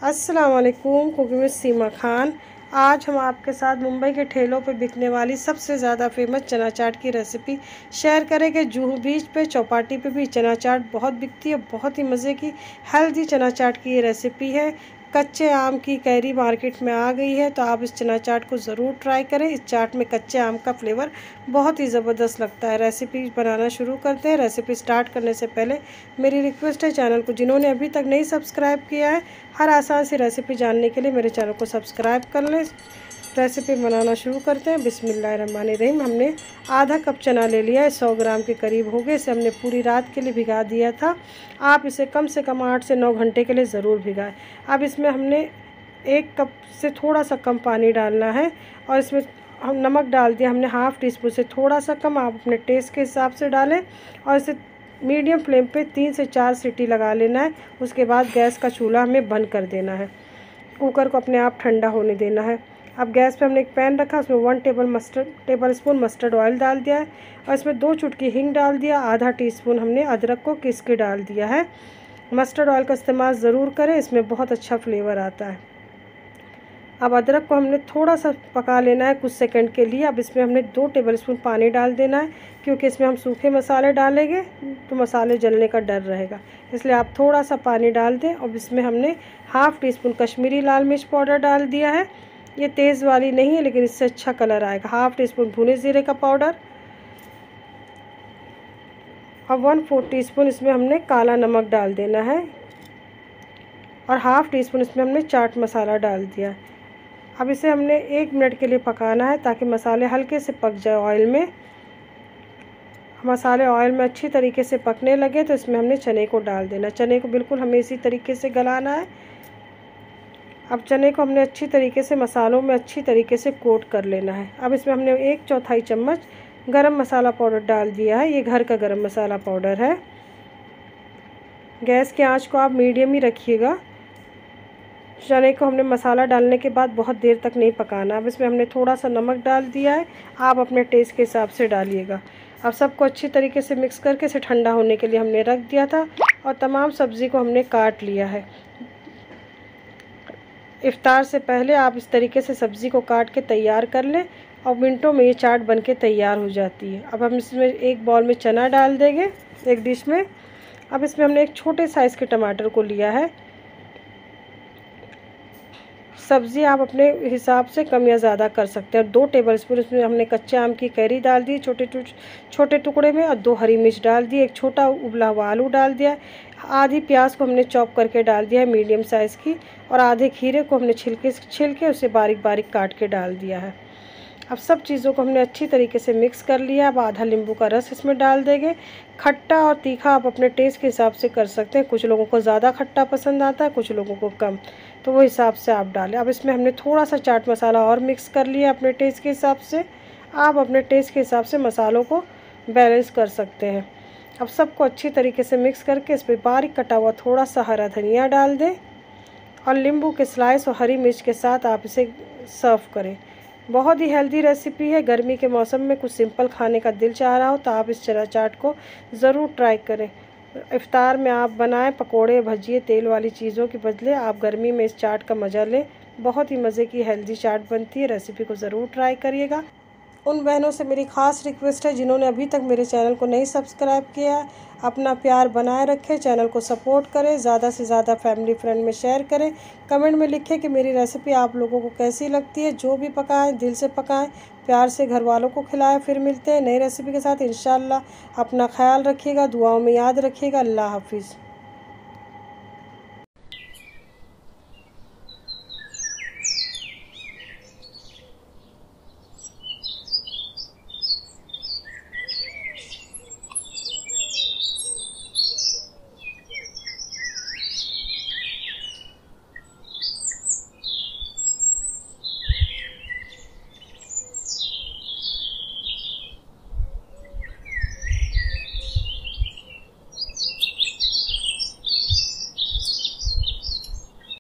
अस्सलाम वालेकुम। कुकिंग में सीमा खान। आज हम आपके साथ मुंबई के ठेलों पे बिकने वाली सबसे ज़्यादा फेमस चना चाट की रेसिपी शेयर करेंगे। जूहू बीच पे चौपाटी पे भी चना चाट बहुत बिकती है। बहुत ही मज़े की हेल्दी चना चाट की ये रेसिपी है। कच्चे आम की कैरी मार्केट में आ गई है, तो आप इस चना चाट को ज़रूर ट्राई करें। इस चाट में कच्चे आम का फ्लेवर बहुत ही ज़बरदस्त लगता है। रेसिपी बनाना शुरू करते हैं। रेसिपी स्टार्ट करने से पहले मेरी रिक्वेस्ट है, चैनल को जिन्होंने अभी तक नहीं सब्सक्राइब किया है, हर आसान सी रेसिपी जानने के लिए मेरे चैनल को सब्सक्राइब कर लें। रेसिपी बनाना शुरू करते हैं। बिस्मिल्लाहिर्रहमानिर्रहीम। हमने आधा कप चना ले लिया है, 100 ग्राम के करीब हो गए। इसे हमने पूरी रात के लिए भिगा दिया था। आप इसे कम से कम 8 से 9 घंटे के लिए ज़रूर भिगाएं। अब इसमें हमने 1 कप से थोड़ा सा कम पानी डालना है और इसमें हम नमक डाल दिया हमने हाफ़ टी स्पून से थोड़ा सा कम। आप अपने टेस्ट के हिसाब से डालें और इसे मीडियम फ्लेम पे 3 से 4 सीटी लगा लेना है। उसके बाद गैस का चूल्हा हमें बंद कर देना है। कुकर को अपने आप ठंडा होने देना है। अब गैस पे हमने एक पैन रखा, उसमें 1 टेबल स्पून मस्टर्ड ऑयल डाल दिया है और इसमें 2 चुटकी हींग डाल दिया। आधा टीस्पून हमने अदरक को घिस के डाल दिया है। मस्टर्ड ऑयल का इस्तेमाल ज़रूर करें, इसमें बहुत अच्छा फ्लेवर आता है। अब अदरक को हमने थोड़ा सा पका लेना है कुछ सेकंड के लिए। अब इसमें हमने 2 टेबलस्पून पानी डाल देना है, क्योंकि इसमें हम सूखे मसाले डालेंगे तो मसाले जलने का डर रहेगा, इसलिए आप थोड़ा सा पानी डाल दें। और इसमें हमने हाफ़ टी स्पून कश्मीरी लाल मिर्च पाउडर डाल दिया है। ये तेज़ वाली नहीं है, लेकिन इससे अच्छा कलर आएगा। हाफ़ टी स्पून भुने ज़ीरे का पाउडर और 1/4 टीस्पून इसमें हमने काला नमक डाल देना है और हाफ़ टी स्पून इसमें हमने चाट मसाला डाल दिया है। अब इसे हमने 1 मिनट के लिए पकाना है, ताकि मसाले हल्के से पक जाए ऑयल में। मसाले ऑयल में अच्छी तरीके से पकने लगे तो इसमें हमने चने को डाल देना। चने को बिल्कुल हमें इसी तरीके से गलाना है। अब चने को हमने अच्छी तरीके से मसालों में अच्छी तरीके से कोट कर लेना है। अब इसमें हमने 1/4 चम्मच गरम मसाला पाउडर डाल दिया है। ये घर का गरम मसाला पाउडर है। गैस की आंच को आप मीडियम ही रखिएगा। चने को हमने मसाला डालने के बाद बहुत देर तक नहीं पकाना। अब इसमें हमने थोड़ा सा नमक डाल दिया है, आप अपने टेस्ट के हिसाब से डालिएगा। अब सबको अच्छी तरीके से मिक्स करके इसे ठंडा होने के लिए हमने रख दिया था और तमाम सब्ज़ी को हमने काट लिया है। इफ्तार से पहले आप इस तरीके से सब्ज़ी को काट के तैयार कर लें और मिनटों में ये चाट बन के तैयार हो जाती है। अब हम इसमें एक बाउल में चना डाल देंगे, एक डिश में। अब इसमें हमने एक छोटे साइज़ के टमाटर को लिया है। सब्ज़ी आप अपने हिसाब से कम या ज़्यादा कर सकते हैं। 2 टेबलस्पून इसमें हमने कच्चे आम की कैरी डाल दी छोटे टुकड़े में और 2 हरी मिर्च डाल दी। एक छोटा उबला हुआ आलू डाल दिया। आधी प्याज को हमने चॉप करके डाल दिया है मीडियम साइज़ की, और आधे खीरे को हमने छिल के उसे बारीक बारीक काट के डाल दिया है। अब सब चीज़ों को हमने अच्छी तरीके से मिक्स कर लिया। अब आधा नींबू का रस इसमें डाल देंगे। खट्टा और तीखा आप अपने टेस्ट के हिसाब से कर सकते हैं। कुछ लोगों को ज़्यादा खट्टा पसंद आता है, कुछ लोगों को कम, तो वो हिसाब से आप डालें। अब इसमें हमने थोड़ा सा चाट मसाला और मिक्स कर लिया अपने टेस्ट के हिसाब से। आप अपने टेस्ट के हिसाब से मसालों को बैलेंस कर सकते हैं। अब सबको अच्छी तरीके से मिक्स करके इस पर बारीक कटा हुआ थोड़ा सा हरा धनिया डाल दें और नींबू के स्लाइस और हरी मिर्च के साथ आप इसे सर्व करें। बहुत ही हेल्दी रेसिपी है। गर्मी के मौसम में कुछ सिंपल खाने का दिल चाह रहा हो तो आप इस चना चाट को ज़रूर ट्राई करें। इफ्तार में आप बनाएं पकोड़े भजिए, तेल वाली चीज़ों के बदले आप गर्मी में इस चाट का मज़ा लें। बहुत ही मज़े की हेल्दी चाट बनती है। रेसिपी को ज़रूर ट्राई करिएगा। उन बहनों से मेरी ख़ास रिक्वेस्ट है जिन्होंने अभी तक मेरे चैनल को नहीं सब्सक्राइब किया है, अपना प्यार बनाए रखें, चैनल को सपोर्ट करें, ज़्यादा से ज़्यादा फैमिली फ्रेंड में शेयर करें। कमेंट में लिखें कि मेरी रेसिपी आप लोगों को कैसी लगती है। जो भी पकाएं दिल से पकाएं, प्यार से घर वालों को खिलाएं। फिर मिलते हैं नई रेसिपी के साथ इंशाअल्लाह। अपना ख्याल रखिएगा, दुआओं में याद रखिएगा। अल्लाह हाफिज़।